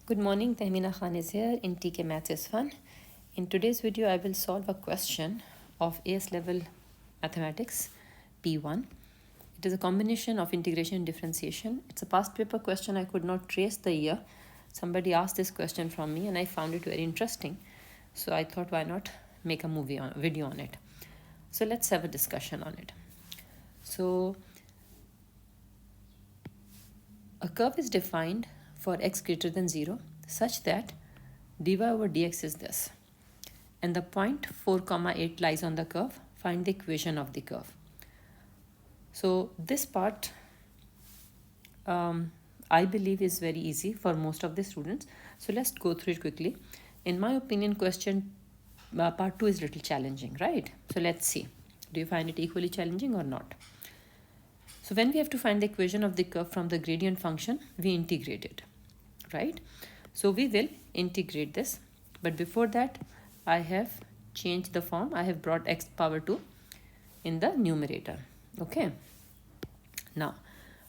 Good morning, Tahmina Khan is here in TKMaths is fun. In today's video, I will solve a question of AS level mathematics P1. It is a combination of integration and differentiation. It's a past paper question. I could not trace the year. Somebody asked this question from me and I found it very interesting. So I thought, why not make a video on it. So let's have a discussion on it. So a curve is defined for x greater than 0 such that dy over dx is this, and the point 4, 8 lies on the curve. Find the equation of the curve. So this part I believe is very easy for most of the students. So let's go through it quickly. In my opinion, question part 2 is a little challenging, right? So let's see. Do you find it equally challenging or not? So when we have to find the equation of the curve from the gradient function, we integrate it, right? So we will integrate this, but before that I have changed the form. I have brought x power 2 in the numerator. Okay, now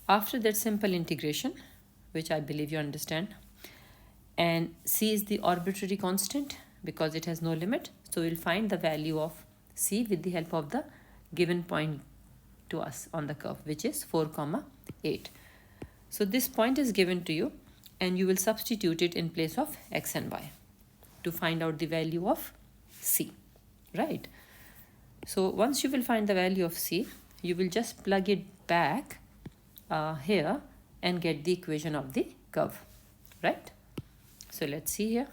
after that simple integration, which I believe you understand, and c is the arbitrary constant because it has no limit, so we'll find the value of c with the help of the given point to us on the curve, which is 4, 8. So this point is given to you and you will substitute it in place of x and y to find out the value of c, right? So once you will find the value of c, you will just plug it back here and get the equation of the curve, right? So let's see here.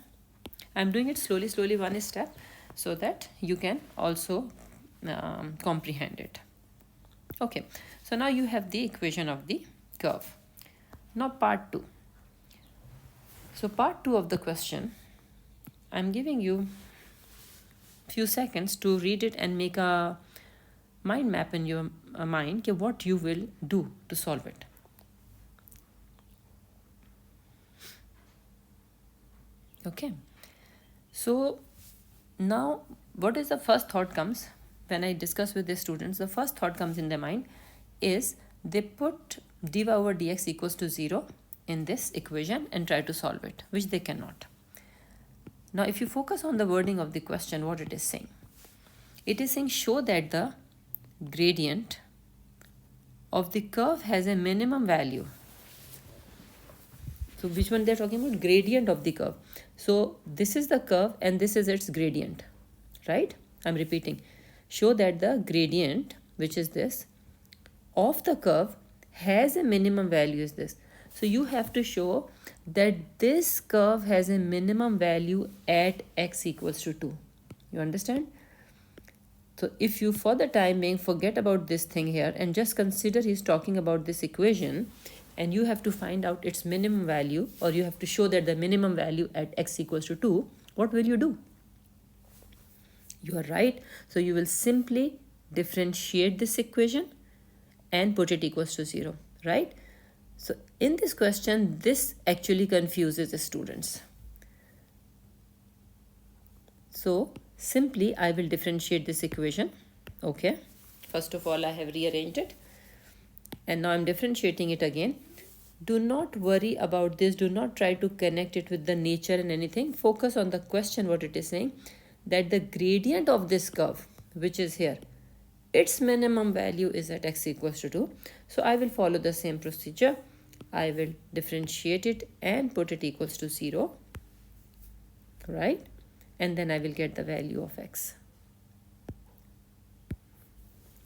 I'm doing it slowly one step so that you can also comprehend it. Okay, so now you have the equation of the curve. Now part 2. So part 2 of the question, I'm giving you few seconds to read it and make a mind map in your mind, okay, what you will do to solve it. Okay, so now what is the first thought comes when I discuss with the students? The first thought comes in their mind is they put dy over dx equals to 0 in this equation and try to solve it, which they cannot. Now if you focus on the wording of the question, what it is saying, it is saying show that the gradient of the curve has a minimum value. So which one they're talking about? Gradient of the curve. So this is the curve and this is its gradient, right? I'm repeating. Show that the gradient, which is this, of the curve has a minimum value is this. So you have to show that this curve has a minimum value at x equals to 2. You understand? So if you for the time being forget about this thing here and just consider he's talking about this equation and you have to find out its minimum value, or you have to show that the minimum value at x equals to 2, what will you do? You are right. So you will simply differentiate this equation and put it equals to 0, right? So in this question, this actually confuses the students. So simply I will differentiate this equation. Okay, first of all I have rearranged it and now I'm differentiating it again. Do not worry about this. Do not try to connect it with the nature and anything. Focus on the question, what it is saying, that the gradient of this curve, which is here, its minimum value is at x equals to 2. So I will follow the same procedure. I will differentiate it and put it equals to 0, right? And then I will get the value of x,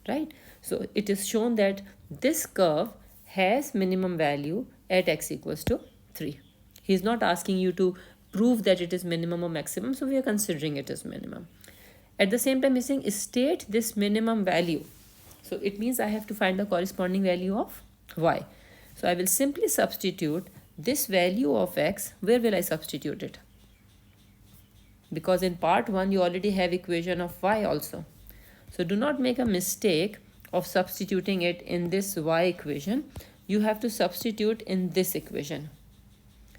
right? So it is shown that this curve has minimum value at x equals to 3. He is not asking you to prove that it is minimum or maximum, so we are considering it as minimum. At the same time, he's saying state this minimum value. So it means I have to find the corresponding value of y. So I will simply substitute this value of x. Where will I substitute it? Because in part 1 you already have equation of y also. So do not make a mistake of substituting it in this y equation. You have to substitute in this equation,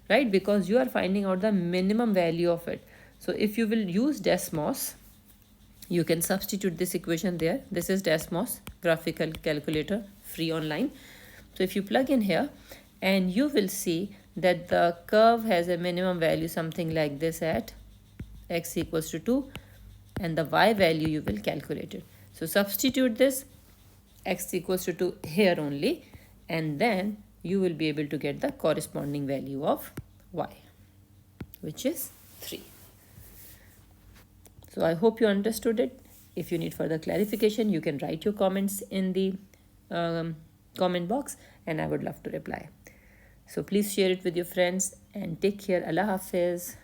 right? Because you are finding out the minimum value of it. So if you will use Desmos, you can substitute this equation there. This is Desmos graphical calculator, free online. So if you plug in here and you will see that the curve has a minimum value something like this at x equals to 2, and the y value you will calculate it. So substitute this x equals to 2 here only, and then you will be able to get the corresponding value of y, which is 3. So I hope you understood it. If you need further clarification, you can write your comments in the comment box, and I would love to reply. So please share it with your friends and take care. Allah Hafiz.